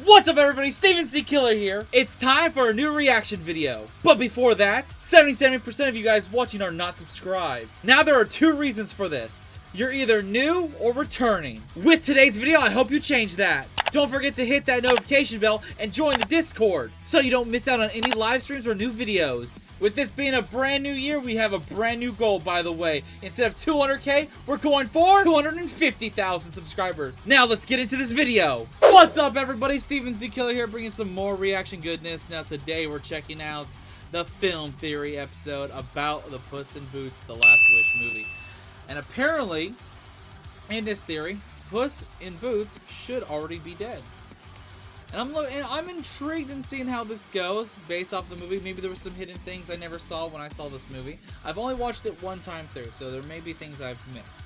What's up everybody, Steven C. Killer here. It's time for a new reaction video. But before that, 77% of you guys watching are not subscribed. Now there are two reasons for this. You're either new or returning. With today's video, I hope you change that. Don't forget to hit that notification bell and join the Discord so you don't miss out on any live streams or new videos. With this being a brand new year, we have a brand new goal, by the way. Instead of 200K, we're going for 250,000 subscribers. Now let's get into this video. What's up everybody, Steven C. Killer here, bringing some more reaction goodness. Now today we're checking out the Film Theory episode about the Puss in Boots, The Last Wish movie. And apparently, in this theory, Puss in Boots should already be dead. And I'm intrigued in seeing how this goes based off the movie. Maybe there were some hidden things I never saw when I saw this movie. I've only watched it one time through, so there may be things I've missed.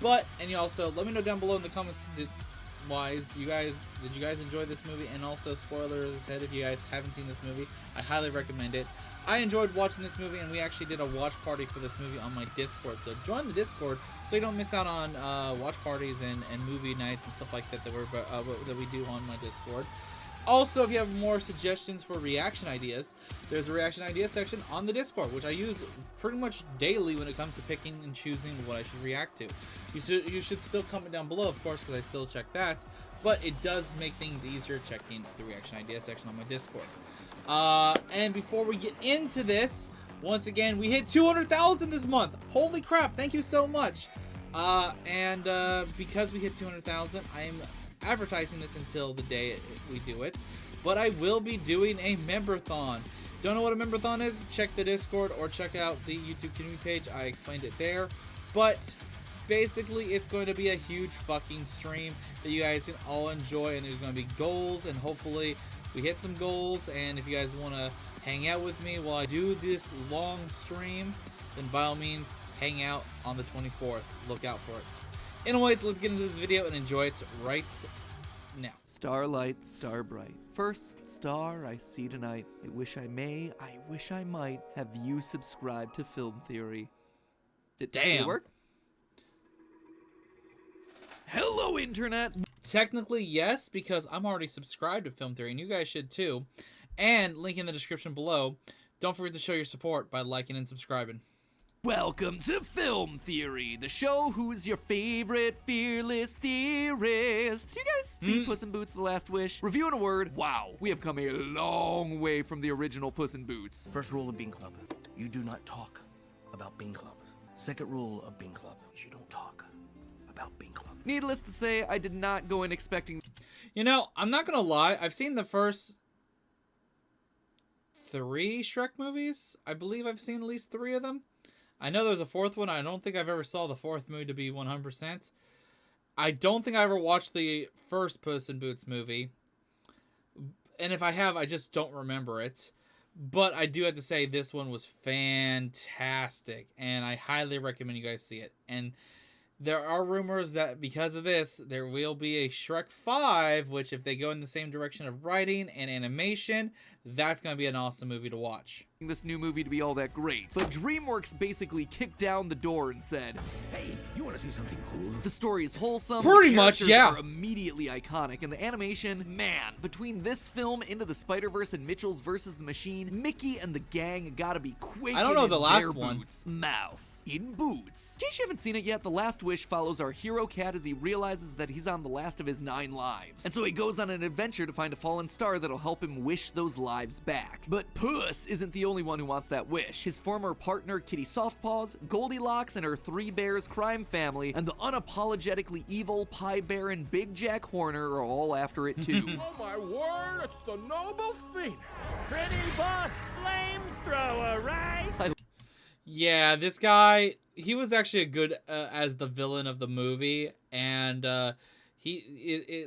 But, and you also, let me know down below in the comments, did you guys enjoy this movie? And also, spoilers ahead, if you guys haven't seen this movie, I highly recommend it. I enjoyed watching this movie, and we actually did a watch party for this movie on my Discord. So join the Discord so you don't miss out on watch parties and movie nights and stuff like that that we do on my Discord. Also, if you have more suggestions for reaction ideas, there's a reaction idea section on the Discord, which I use pretty much daily when it comes to picking and choosing what I should react to. You should still comment down below, of course, because I still check that. But it does make things easier checking the reaction idea section on my Discord. And before we get into this, once again, we hit 200,000 this month. Holy crap, thank you so much. Because we hit 200,000, I am advertising this until the day we do it. But I will be doing a member-thon. Don't know what a member-thon is? Check the Discord or check out the YouTube community page. I explained it there. But basically, it's going to be a huge fucking stream that you guys can all enjoy. And there's going to be goals, and hopefully we hit some goals. And if you guys want to hang out with me while I do this long stream, then by all means, hang out on the 24th. Look out for it. Anyways, let's get into this video and enjoy it right now. Starlight, star bright, first star I see tonight. I wish I may, I wish I might have you subscribe to Film Theory. Did it work? Hello, Internet! Technically, yes, because I'm already subscribed to Film Theory, and you guys should too. And link in the description below. Don't forget to show your support by liking and subscribing. Welcome to Film Theory, the show who's your favorite fearless theorist. Do you guys see Puss in Boots, The Last Wish? Review in a word, wow, we have come a long way from the original Puss in Boots. First rule of Bean Club, you do not talk about Bean Club. Second rule of Bean Club is you don't talk about Bean Club. Needless to say, I did not go in expecting... You know, I'm not gonna lie, I've seen the first 3 Shrek movies. I believe I've seen at least 3 of them. I know there's a 4th one. I don't think I've ever saw the 4th movie, to be 100%. I don't think I ever watched the first Puss in Boots movie. And if I have, I just don't remember it. But I do have to say this one was fantastic. And I highly recommend you guys see it. And there are rumors that because of this, there will be a Shrek 5, which if they go in the same direction of writing and animation, that's going to be an awesome movie to watch. This new movie to be all that great. But DreamWorks basically kicked down the door and said, Hey, you want to see something cool? the story is wholesome, Pretty the much, characters yeah. are immediately iconic, and the animation, man, between this film, Into the Spider-Verse, and Mitchell's vs. the Machine, Mickey and the gang gotta be quaking I don't know in the last their one. boots. Mouse in boots. In case you haven't seen it yet, The Last Wish follows our hero cat as he realizes that he's on the last of his 9 lives. And so he goes on an adventure to find a fallen star that'll help him wish those lives back. But Puss isn't the only one who wants that wish. His former partner, Kitty Softpaws, Goldilocks and her 3 bears crime family, and the unapologetically evil Pie Baron Big Jack Horner are all after it too. Oh my word, it's the noble Phoenix. Pretty boss flamethrower, right? Yeah, this guy, he was actually a good as the villain of the movie. And a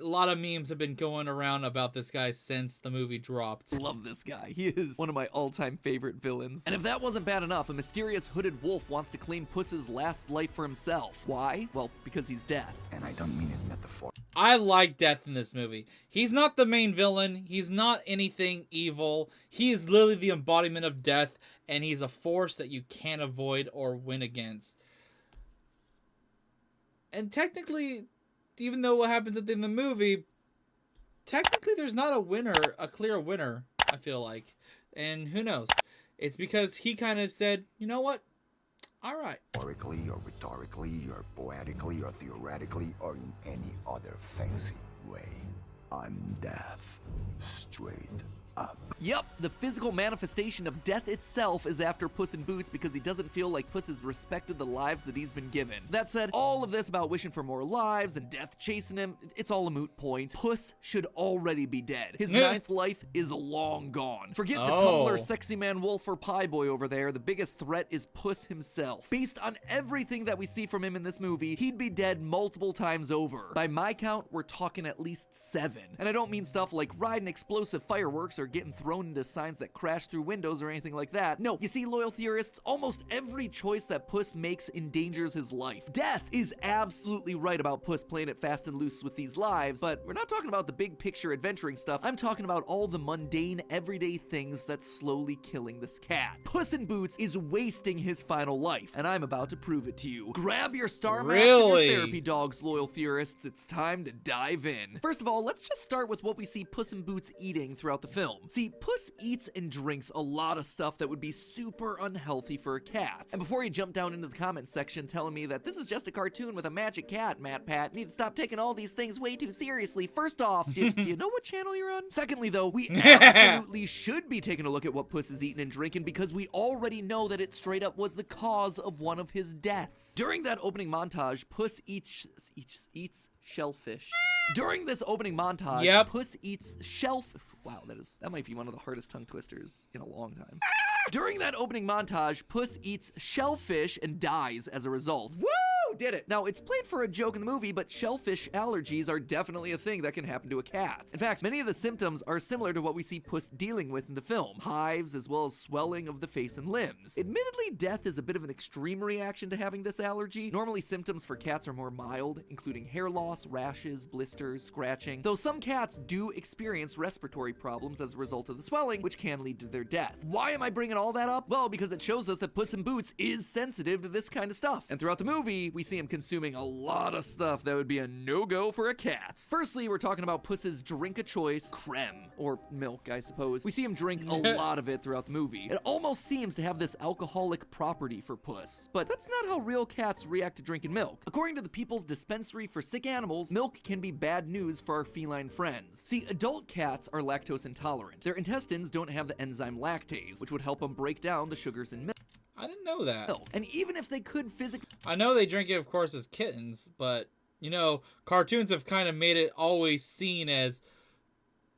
lot of memes have been going around about this guy since the movie dropped. Love this guy. He is one of my all-time favorite villains. And if that wasn't bad enough, a mysterious hooded wolf wants to claim Puss's last life for himself. Why? Well, because he's death. And I don't mean it metaphor. I like Death in this movie. He's not the main villain. He's not anything evil. He is literally the embodiment of death, and he's a force that you can't avoid or win against. And technically, even though what happens at the end of the movie, technically there's not a clear winner, I feel like. And who knows? It's because he kind of said, you know what? All right. Oratorically or rhetorically or poetically or theoretically or in any other fancy way. I'm deaf. Straight up. Yep, the physical manifestation of death itself is after Puss in Boots because he doesn't feel like Puss has respected the lives that he's been given. That said, all of this about wishing for more lives and death chasing him, it's all a moot point. Puss should already be dead. His ninth life is long gone. Forget the Tumblr sexy man wolf or pie boy over there. The biggest threat is Puss himself. Based on everything that we see from him in this movie, he'd be dead multiple times over. By my count, we're talking at least 7. And I don't mean stuff like riding explosive fireworks or getting thrown into signs that crash through windows or anything like that. No, you see, loyal theorists, almost every choice that Puss makes endangers his life. Death is absolutely right about Puss playing it fast and loose with these lives, but we're not talking about the big picture adventuring stuff. I'm talking about all the mundane, everyday things that's slowly killing this cat. Puss in Boots is wasting his final life, and I'm about to prove it to you. Grab your star maps and your therapy dogs, loyal theorists. It's time to dive in. First of all, let's just start with what we see Puss in Boots eating throughout the film. See, Puss eats and drinks a lot of stuff that would be super unhealthy for a cat. And before you jump down into the comments section telling me that this is just a cartoon with a magic cat, Matt Pat, you need to stop taking all these things way too seriously. First off, do you know what channel you're on? Secondly, though, we absolutely should be taking a look at what Puss is eating and drinking because we already know that it straight up was the cause of one of his deaths. During that opening montage, Puss eats shellfish. During this opening montage, Puss eats wow, that might be one of the hardest tongue twisters in a long time. During that opening montage, Puss eats shellfish and dies as a result. Woo! Did it! Now, it's played for a joke in the movie, but shellfish allergies are definitely a thing that can happen to a cat. In fact, many of the symptoms are similar to what we see Puss dealing with in the film. Hives, as well as swelling of the face and limbs. Admittedly, death is a bit of an extreme reaction to having this allergy. Normally, symptoms for cats are more mild, including hair loss, rashes, blisters, scratching, though some cats do experience respiratory problems as a result of the swelling, which can lead to their death. Why am I bringing all that up? Well, because it shows us that Puss in Boots is sensitive to this kind of stuff. And throughout the movie, we see him consuming a lot of stuff that would be a no-go for a cat. Firstly, we're talking about Puss's drink of choice, creme, or milk, I suppose. We see him drink a lot of it throughout the movie. It almost seems to have this alcoholic property for Puss, but that's not how real cats react to drinking milk. According to the People's Dispensary for Sick Animals, milk can be bad news for our feline friends. See, adult cats are lactose intolerant. Their intestines don't have the enzyme lactase, which would help them break down the sugars in milk. I didn't know that. And even if they could physically... I know they drink it, of course, as kittens, but, you know, cartoons have kind of made it always seen as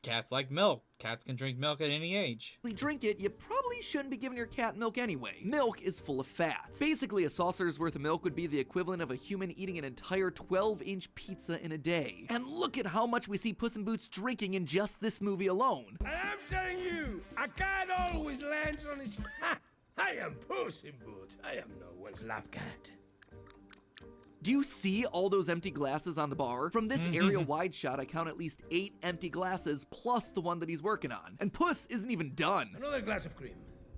cats like milk. Cats can drink milk at any age. Drink it, you probably shouldn't be giving your cat milk anyway. Milk is full of fat. Basically, a saucer's worth of milk would be the equivalent of a human eating an entire 12-inch pizza in a day. And look at how much we see Puss in Boots drinking in just this movie alone. And I'm telling you, a cat always lands on his... Ha! I am Puss in Boots. I am no one's lap cat. Do you see all those empty glasses on the bar? From this aerial wide shot, I count at least 8 empty glasses plus the one that he's working on. And Puss isn't even done. Another glass of cream.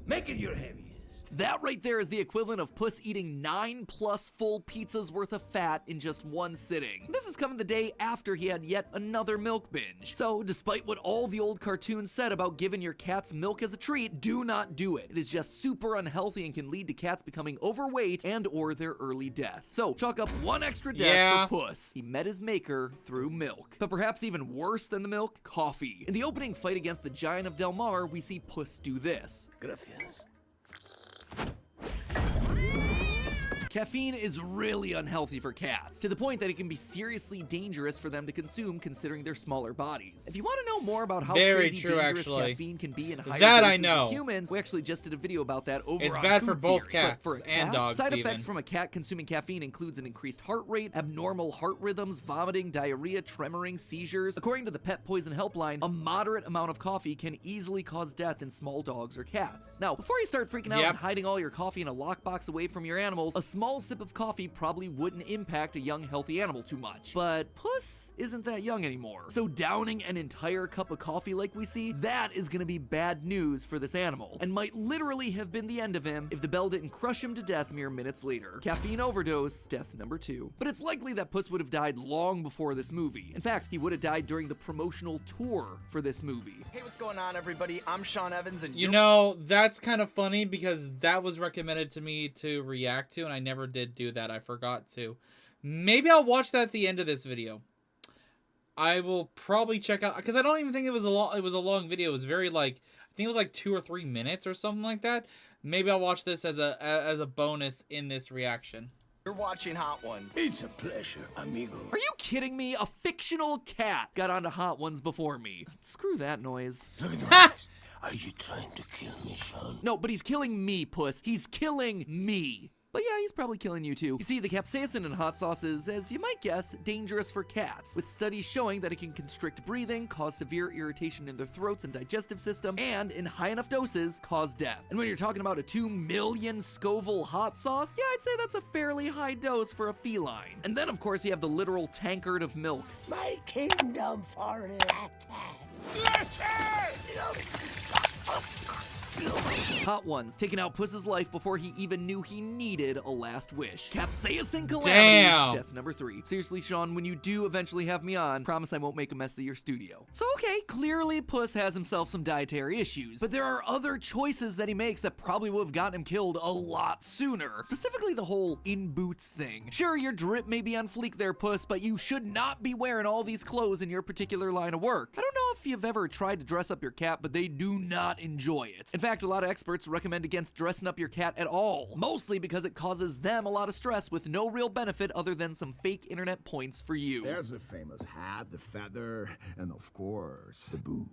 Make it your heaviest. That right there is the equivalent of Puss eating 9+ full pizzas worth of fat in just one sitting. This is coming the day after he had yet another milk binge. So, despite what all the old cartoons said about giving your cats milk as a treat, do not do it. It is just super unhealthy and can lead to cats becoming overweight and or their early death. So, chalk up 1 extra death for Puss. He met his maker through milk. But perhaps even worse than the milk, coffee. In the opening fight against the Giant of Del Mar, we see Puss do this. Gracias. Caffeine is really unhealthy for cats, to the point that it can be seriously dangerous for them to consume considering their smaller bodies. If you want to know more about how crazy dangerous caffeine can be in higher doses in humans, we actually just did a video about that over on It's bad for both Theory. cats For and dogs Side even. effects from a cat consuming caffeine includes an increased heart rate, abnormal heart rhythms, vomiting, diarrhea, tremoring, seizures. According to the Pet Poison Helpline, a moderate amount of coffee can easily cause death in small dogs or cats. Now, before you start freaking out and hiding all your coffee in a lockbox away from your animals, a small small sip of coffee probably wouldn't impact a young, healthy animal too much. But Puss isn't that young anymore. So downing an entire cup of coffee like we see, that is gonna be bad news for this animal, and might literally have been the end of him if the bell didn't crush him to death mere minutes later. Caffeine overdose, death number 2. But it's likely that Puss would have died long before this movie. In fact, he would have died during the promotional tour for this movie. Hey, what's going on, everybody? I'm Sean Evans, and You know, that's kind of funny because that was recommended to me to react to, and I never did do that. I forgot to. Maybe I'll watch that at the end of this video. I will probably check out, because I don't even think it was a long video. It was very, like, I think it was like 2 or 3 minutes or something like that. Maybe I'll watch this as a bonus in this reaction. You're watching Hot Ones. It's a pleasure, amigo. Are you kidding me? A fictional cat got onto Hot Ones before me. Screw that noise. Look at my eyes. Are you trying to kill me, Sean? No, but he's killing me, Puss. He's killing me. But yeah, he's probably killing you too. You see, the capsaicin in hot sauce is, as you might guess, dangerous for cats, with studies showing that it can constrict breathing, cause severe irritation in their throats and digestive system, and in high enough doses, cause death. And when you're talking about a 2 million Scoville hot sauce, yeah, I'd say that's a fairly high dose for a feline. And then, of course, you have the literal tankard of milk. My kingdom for Hot Ones, taking out Puss's life before he even knew he needed a last wish. Capsaicin calamity, Damn. death number 3. Seriously, Sean, when you do eventually have me on, promise I won't make a mess of your studio. So okay, clearly Puss has himself some dietary issues, but there are other choices that he makes that probably would have gotten him killed a lot sooner. Specifically the whole in boots thing. Sure, your drip may be on fleek there, Puss, but you should not be wearing all these clothes in your particular line of work. I don't know if you've ever tried to dress up your cat, but they do not enjoy it. In fact, a lot of experts recommend against dressing up your cat at all, mostly because it causes them a lot of stress with no real benefit other than some fake internet points for you. There's the famous hat, the feather, and of course, the boots.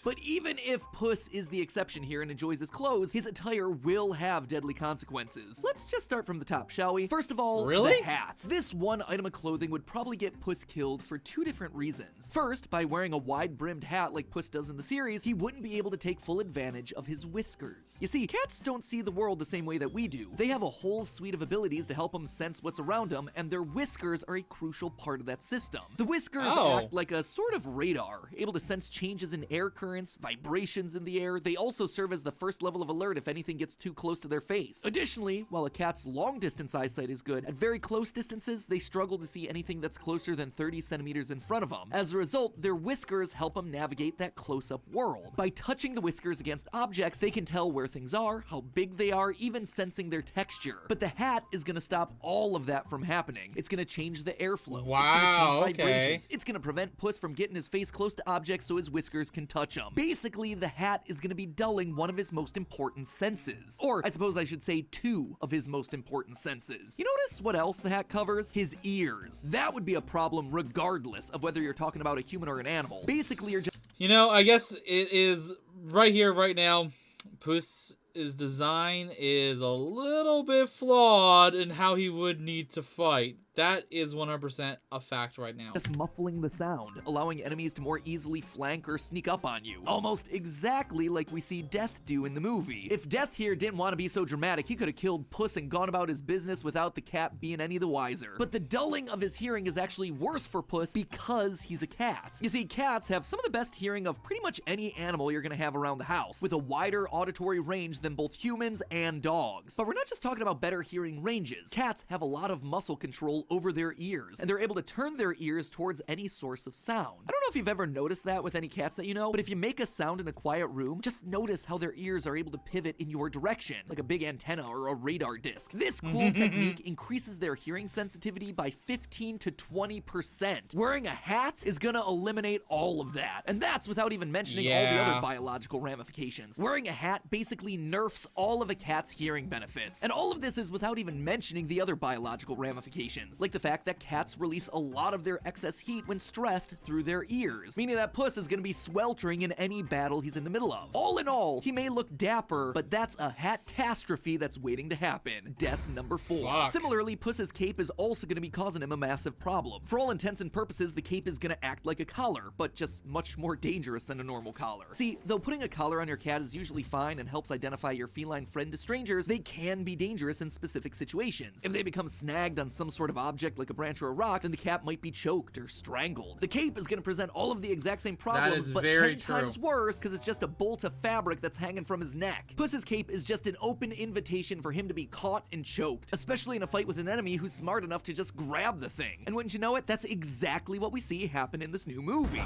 But even if Puss is the exception here and enjoys his clothes, his attire will have deadly consequences. Let's just start from the top, shall we? First of all, Really? the hat. This one item of clothing would probably get Puss killed for 2 different reasons. First, by wearing a wide-brimmed hat like Puss does in the series, he wouldn't be able to take full advantage of his whiskers. You see, cats don't see the world the same way that we do. They have a whole suite of abilities to help them sense what's around them, and their whiskers are a crucial part of that system. The whiskers act like a sort of radar, able to sense changes in air currents, vibrations in the air. They also serve as the first level of alert if anything gets too close to their face. Additionally, while a cat's long-distance eyesight is good, at very close distances, they struggle to see anything that's closer than 30 centimeters in front of them. As a result, their whiskers help them navigate that close-up world. By touching the whiskers against objects, they can tell where things are, how big they are, even sensing their texture. But the hat is gonna stop all of that from happening. It's gonna change the airflow. Wow, it's gonna change okay. vibrations. It's gonna prevent Puss from getting his face close to objects so his whiskers can touch them. Basically, the hat is gonna be dulling one of his most important senses. Or, I suppose I should say 2 of his most important senses. You notice what else the hat covers? His ears. That would be a problem regardless of whether you're talking about a human or an animal. Basically, you're just You know, I guess it is right here, right now. Puss's design is a little bit flawed in how he would need to fight. That is 100% a fact right now. just muffling the sound, allowing enemies to more easily flank or sneak up on you. Almost exactly like we see Death do in the movie. If Death here didn't want to be so dramatic, he could have killed Puss and gone about his business without the cat being any the wiser. But the dulling of his hearing is actually worse for Puss because he's a cat. You see, cats have some of the best hearing of pretty much any animal you're gonna have around the house, with a wider auditory range than both humans and dogs. But we're not just talking about better hearing ranges. Cats have a lot of muscle control over their ears, and they're able to turn their ears towards any source of sound. I don't know if you've ever noticed that with any cats that you know, but if you make a sound in a quiet room, just notice how their ears are able to pivot in your direction, like a big antenna or a radar disc. This cool technique increases their hearing sensitivity by 15 to 20%. Wearing a hat is gonna eliminate all of that, and that's without even mentioning all the other biological ramifications. Wearing a hat basically nerfs all of a cat's hearing benefits, and all of this is without even mentioning the other biological ramifications. reasons, like the fact that cats release a lot of their excess heat when stressed through their ears, meaning that Puss is gonna be sweltering in any battle he's in the middle of. All in all, he may look dapper, but that's a hat-tastrophe that's waiting to happen. Death number 4. Fuck. Similarly, Puss's cape is also gonna be causing him a massive problem. For all intents and purposes, the cape is gonna act like a collar, but just much more dangerous than a normal collar. See, though putting a collar on your cat is usually fine and helps identify your feline friend to strangers, they can be dangerous in specific situations. If they become snagged on some sort of object like a branch or a rock, then the cat might be choked or strangled. The cape is gonna present all of the exact same problems, but 10 times worse because it's just a bolt of fabric that's hanging from his neck. Puss's cape is just an open invitation for him to be caught and choked, especially in a fight with an enemy who's smart enough to just grab the thing. And wouldn't you know it, that's exactly what we see happen in this new movie.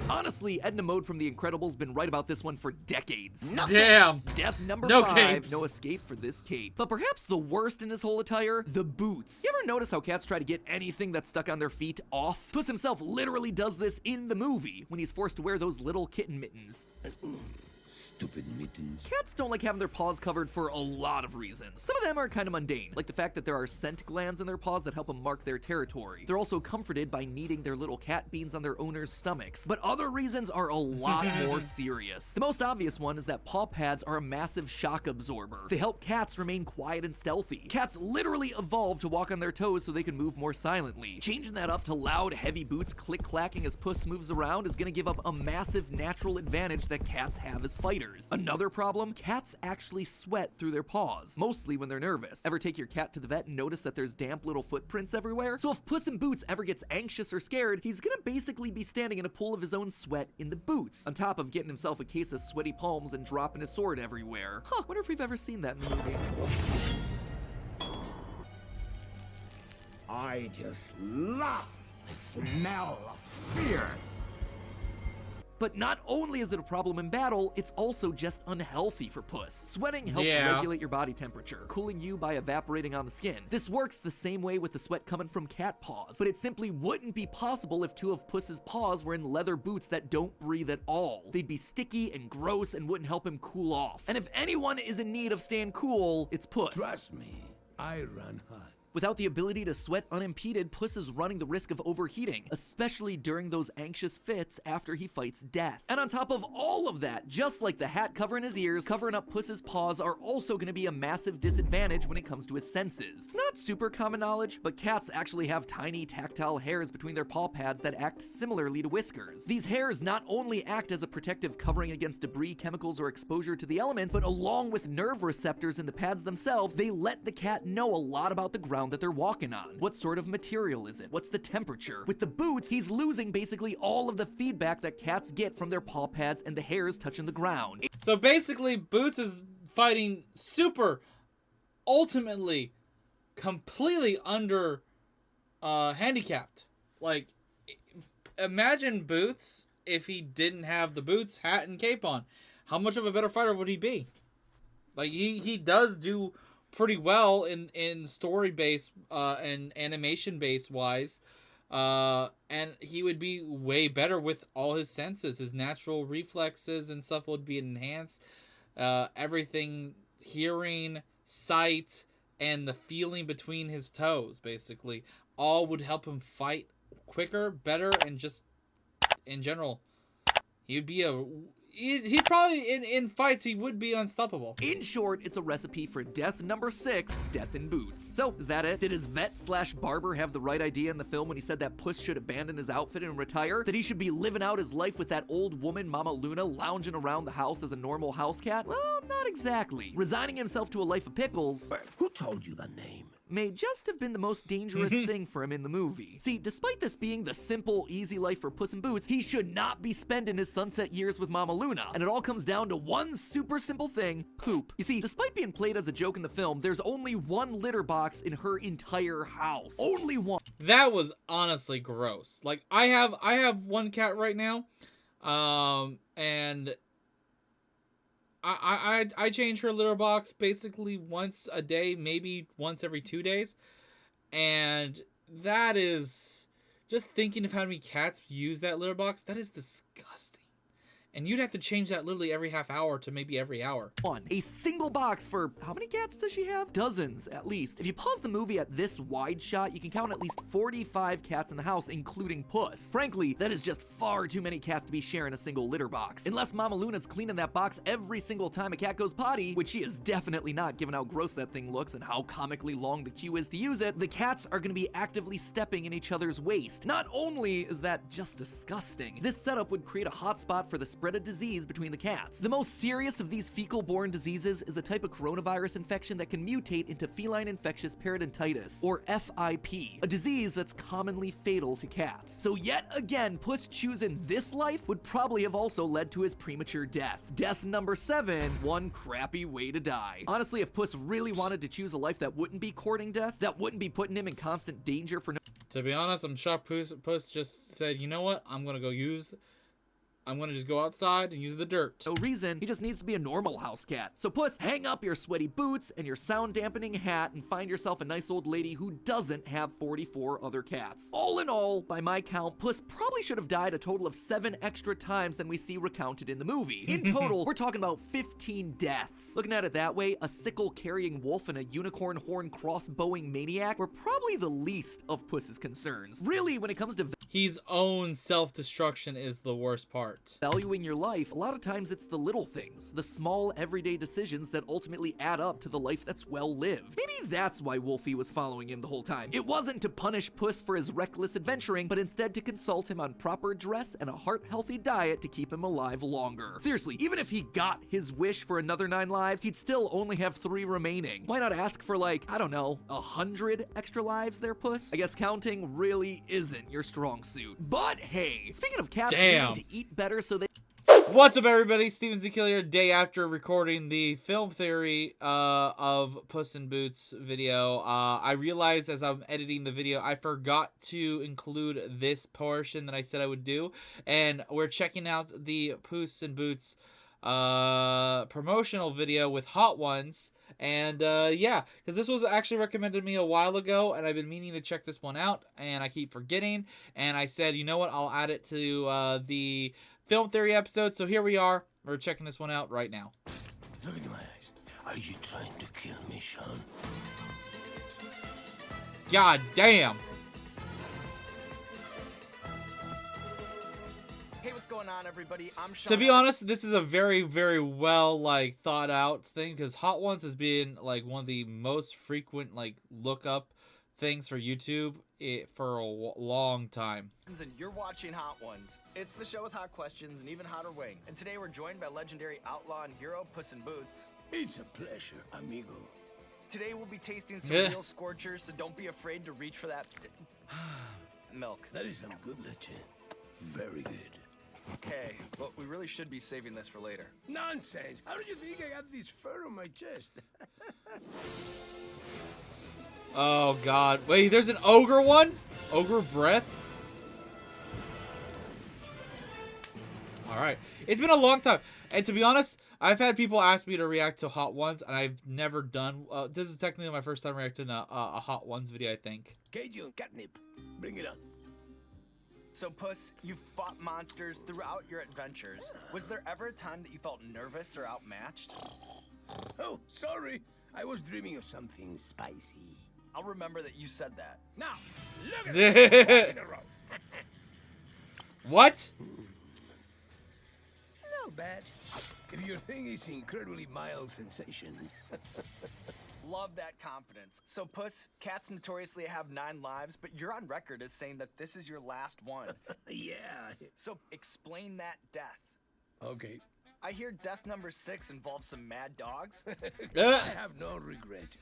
Honestly, Edna Mode from The Incredibles been right about this one for decades. Damn. Death number No 5, capes. no escape for this cape. But perhaps the worst in his whole attire, the boots. You ever notice how cats try to get anything that's stuck on their feet off? Puss himself literally does this in the movie when he's forced to wear those little kitten mittens. Stupid mittens. Cats don't like having their paws covered for a lot of reasons. Some of them are kind of mundane, like the fact that there are scent glands in their paws that help them mark their territory. They're also comforted by kneading their little cat beans on their owners' stomachs. But other reasons are a lot more serious. The most obvious one is that paw pads are a massive shock absorber. They help cats remain quiet and stealthy. Cats literally evolved to walk on their toes so they can move more silently. Changing that up to loud, heavy boots click-clacking as Puss moves around is gonna give up a massive natural advantage that cats have as fighters. Another problem, cats actually sweat through their paws, mostly when they're nervous. Ever take your cat to the vet and notice that there's damp little footprints everywhere? So if Puss in Boots ever gets anxious or scared, he's gonna basically be standing in a pool of his own sweat in the boots, on top of getting himself a case of sweaty palms and dropping his sword everywhere. Huh, wonder if we've ever seen that in the movie. I just love the smell of fear. But not only is it a problem in battle, it's also just unhealthy for Puss. Sweating helps Yeah. regulate your body temperature, cooling you by evaporating on the skin. This works the same way with the sweat coming from cat paws, but it simply wouldn't be possible if 2 of Puss's paws were in leather boots that don't breathe at all. They'd be sticky and gross and wouldn't help him cool off. And if anyone is in need of staying cool, it's Puss. Trust me, I run hot. Without the ability to sweat unimpeded, Puss is running the risk of overheating, especially during those anxious fits after he fights death. And on top of all of that, just like the hat covering his ears, covering up Puss's paws are also going to be a massive disadvantage when it comes to his senses. It's not super common knowledge, but cats actually have tiny tactile hairs between their paw pads that act similarly to whiskers. These hairs not only act as a protective covering against debris, chemicals, or exposure to the elements, but along with nerve receptors in the pads themselves, they let the cat know a lot about the ground that they're walking on. What sort of material is it? What's the temperature? With the boots, he's losing basically all of the feedback that cats get from their paw pads and the hairs touching the ground. So basically, Boots is fighting super, ultimately, completely under handicapped. Like, imagine Boots if he didn't have the boots, hat, and cape on. How much of a better fighter would he be? Like, he does do pretty well in story base and animation base wise, and he would be way better with all his senses. His natural reflexes and stuff would be enhanced. Everything, hearing, sight, and the feeling between his toes, basically, all would help him fight quicker, better, and just in general, he'd be he'd probably, in fights, he would be unstoppable. In short, it's a recipe for death number 6, death in boots. So, is that it? Did his vet/barber have the right idea in the film when he said that Puss should abandon his outfit and retire? That he should be living out his life with that old woman, Mama Luna, lounging around the house as a normal house cat? Well, not exactly. Resigning himself to a life of pickles But who told you the name? may just have been the most dangerous thing for him in the movie. See, despite this being the simple, easy life for Puss in Boots, he should not be spending his sunset years with Mama Luna. And it all comes down to one super simple thing: poop. You see, despite being played as a joke in the film, there's only one litter box in her entire house. Only one. That was honestly gross. Like, I have one cat right now, and I change her litter box basically once a day, maybe once every 2 days. And that is, just thinking of how many cats use that litter box, that is disgusting. And you'd have to change that literally every half hour to maybe every hour. One. A single box for how many cats does she have? Dozens, at least. If you pause the movie at this wide shot, you can count at least 45 cats in the house, including Puss. Frankly, that is just far too many cats to be sharing a single litter box. Unless Mama Luna's cleaning that box every single time a cat goes potty, which she is definitely not given how gross that thing looks and how comically long the queue is to use it, the cats are gonna be actively stepping in each other's waste. Not only is that just disgusting, this setup would create a hotspot for the spread of disease between the cats. The most serious of these fecal-borne diseases is a type of coronavirus infection that can mutate into feline infectious peritonitis, or FIP, a disease that's commonly fatal to cats. So yet again, Puss choosing this life would probably have also led to his premature death. Death number 7, one crappy way to die. Honestly, if Puss really wanted to choose a life that wouldn't be courting death, that wouldn't be putting him in constant danger for no— To be honest, I'm shocked Puss just said, you know what, I'm gonna just go outside and use the dirt. no reason. He just needs to be a normal house cat. So Puss, hang up your sweaty boots and your sound dampening hat and find yourself a nice old lady who doesn't have 44 other cats. All in all, by my count, Puss probably should have died a total of 7 extra times than we see recounted in the movie. In total, we're talking about 15 deaths. Looking at it that way, a sickle-carrying wolf and a unicorn horn crossbowing maniac were probably the least of Puss's concerns. Really, when it comes to His own self-destruction is the worst part. valuing your life, a lot of times it's the little things, the small everyday decisions that ultimately add up to the life that's well lived. Maybe that's why Wolfie was following him the whole time. It wasn't to punish Puss for his reckless adventuring, but instead to consult him on proper dress and a heart-healthy diet to keep him alive longer. Seriously, even if he got his wish for another 9 lives, he'd still only have 3 remaining. Why not ask for like, I don't know, 100 extra lives there, Puss? I guess counting really isn't your strong suit. But hey, speaking of cats needing to eat better so they— What's up, everybody? Steven Zekiel here, day after recording the film theory of Puss in Boots video. I realized as I'm editing the video, I forgot to include this portion that I said I would do. And we're checking out the Puss in Boots promotional video with Hot Ones. And yeah, because this was actually recommended to me a while ago, and I've been meaning to check this one out, and I keep forgetting. And I said, you know what, I'll add it to the film theory episode. So here we are. We're checking this one out right now. Look into my eyes. Are you trying to kill me, Sean? God damn. Hey, what's going on, everybody? I'm Sean. To be honest, this is a very, very well thought out thing, because Hot Ones has been like one of the most frequent look up things for YouTube for a long time. And you're watching Hot Ones. It's the show with hot questions and even hotter wings. And today we're joined by legendary outlaw and hero Puss in Boots. It's a pleasure, amigo. Today we'll be tasting some real scorchers, so don't be afraid to reach for that milk. That is some good leche. Very good. Okay, but we really should be saving this for later. Nonsense! How did you think I got this fur on my chest? Oh god. Wait, there's an ogre one? Ogre breath? Alright. It's been a long time. And to be honest, I've had people ask me to react to Hot Ones, and I've never done... this is technically my first time reacting to a Hot Ones video, I think. Cajun catnip. Bring it on. So, Puss, you've fought monsters throughout your adventures. Was there ever a time that you felt nervous or outmatched? Oh, sorry. I was dreaming of something spicy. I'll remember that you said that. Now, look at it. What? Not bad. If your thing is incredibly mild sensation. Love that confidence. So, Puss, cats notoriously have 9 lives, but you're on record as saying that this is your last one. Yeah. So, explain that death. Okay. I hear death number 6 involves some mad dogs. I have no regret.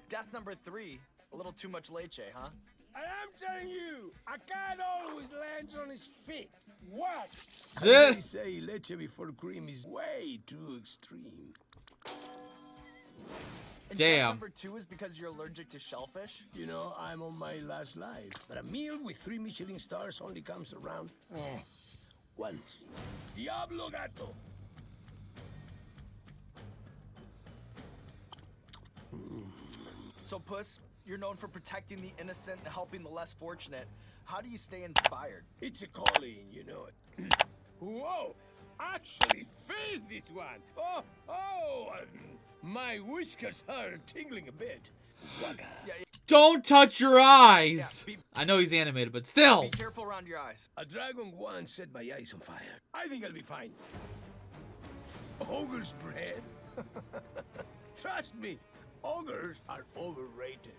Death number 3, a little too much leche, huh? I am telling you, a cat always lands on his feet. Watch. Yeah. They say leche before cream is way too extreme. And Damn. Death number 2 is because you're allergic to shellfish? You know, I'm on my last life, but a meal with 3 Michelin stars only comes around once. Diablo gato. So, Puss, you're known for protecting the innocent and helping the less fortunate. How do you stay inspired? It's a calling, you know it. Whoa! Actually failed this one. My whiskers are tingling a bit. Wagga. Don't touch your eyes. Yeah, I know he's animated, but still. Be careful around your eyes. A dragon once set my eyes on fire. I think I'll be fine. Ogre's breath? Trust me, ogres are overrated.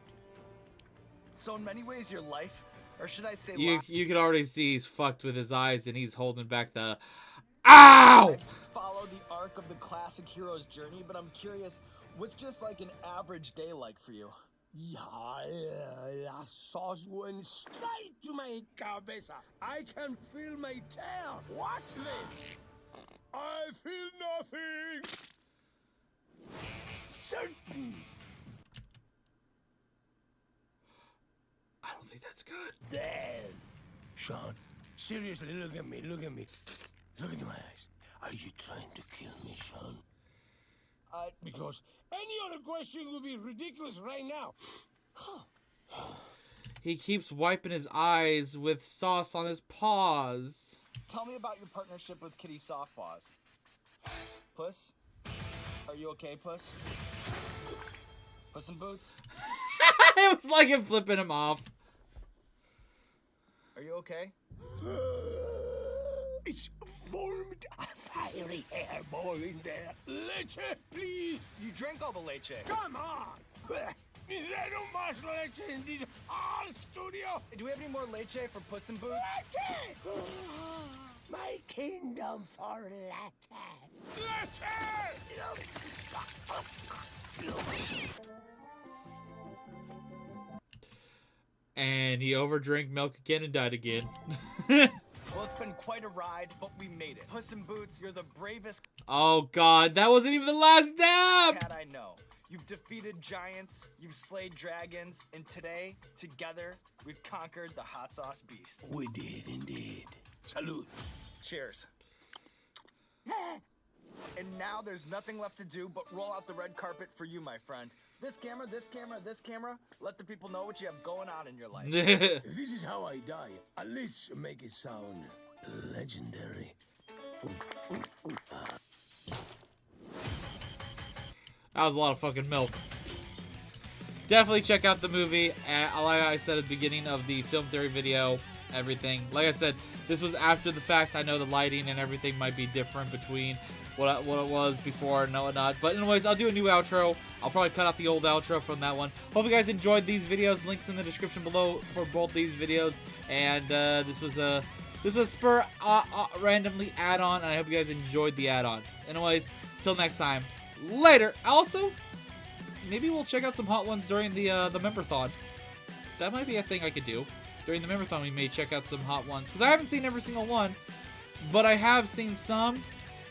So in many ways, your life, or should I say You can already see he's fucked with his eyes and he's holding back the... Ow! lives follow the arc of the classic hero's journey, but I'm curious, what's just like an average day like for you? Yeah, that sauce went straight to my cabeza. I can feel my tail. Watch this. I feel nothing. Certain. I don't think that's good. Death. Sean, seriously, look at me, look at me. Look into my eyes. Are you trying to kill me, Sean? Because any other question would be ridiculous right now. He keeps wiping his eyes with sauce on his paws. Tell me about your partnership with Kitty Softpaws. Puss? Are you okay, Puss? Puss in Boots? It was like him flipping him off. Are you okay? It's formed a fiery hairball in there. Leche, please. You drank all the leche. Come on. Is there no más leche in this whole studio? Do we have any more leche for Puss in Boots? Leche! My kingdom for leche. Leche! And he overdrank milk again and died again. Well, it's been quite a ride, but we made it. Puss in Boots, you're the bravest Oh god, that wasn't even the last dab! cat I know. You've defeated giants, you've slayed dragons, and today, together, we've conquered the hot sauce beast. We did indeed. Salud. Cheers. And now there's nothing left to do but roll out the red carpet for you, my friend. This camera, this camera, this camera, let the people know what you have going on in your life. If this is how I die, at least make it sound legendary. That was a lot of fucking milk. Definitely check out the movie. Like I said at the beginning of the film theory video, everything. Like I said, this was after the fact. I know the lighting and everything might be different between what it was before and whatnot. But anyways, I'll do a new outro. I'll probably cut out the old outro from that one. Hope you guys enjoyed these videos. Links in the description below for both these videos. And this was a spur randomly add-on, and I hope you guys enjoyed the add-on. Anyways, till next time, later. Also, maybe we'll check out some hot ones during the memberthon. That might be a thing I could do. During the memberthon, we may check out some hot ones, because I haven't seen every single one, but I have seen some,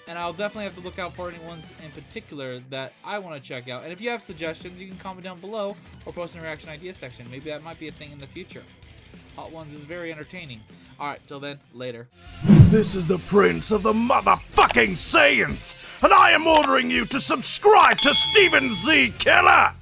and I'll definitely have to look out for any ones in particular that I want to check out. And if you have suggestions, you can comment down below or post in the reaction idea section. Maybe that might be a thing in the future. Hot ones is very entertaining. Alright, till then, later. This is the Prince of the motherfucking Saiyans, and I am ordering you to subscribe to Steven Z. Killer!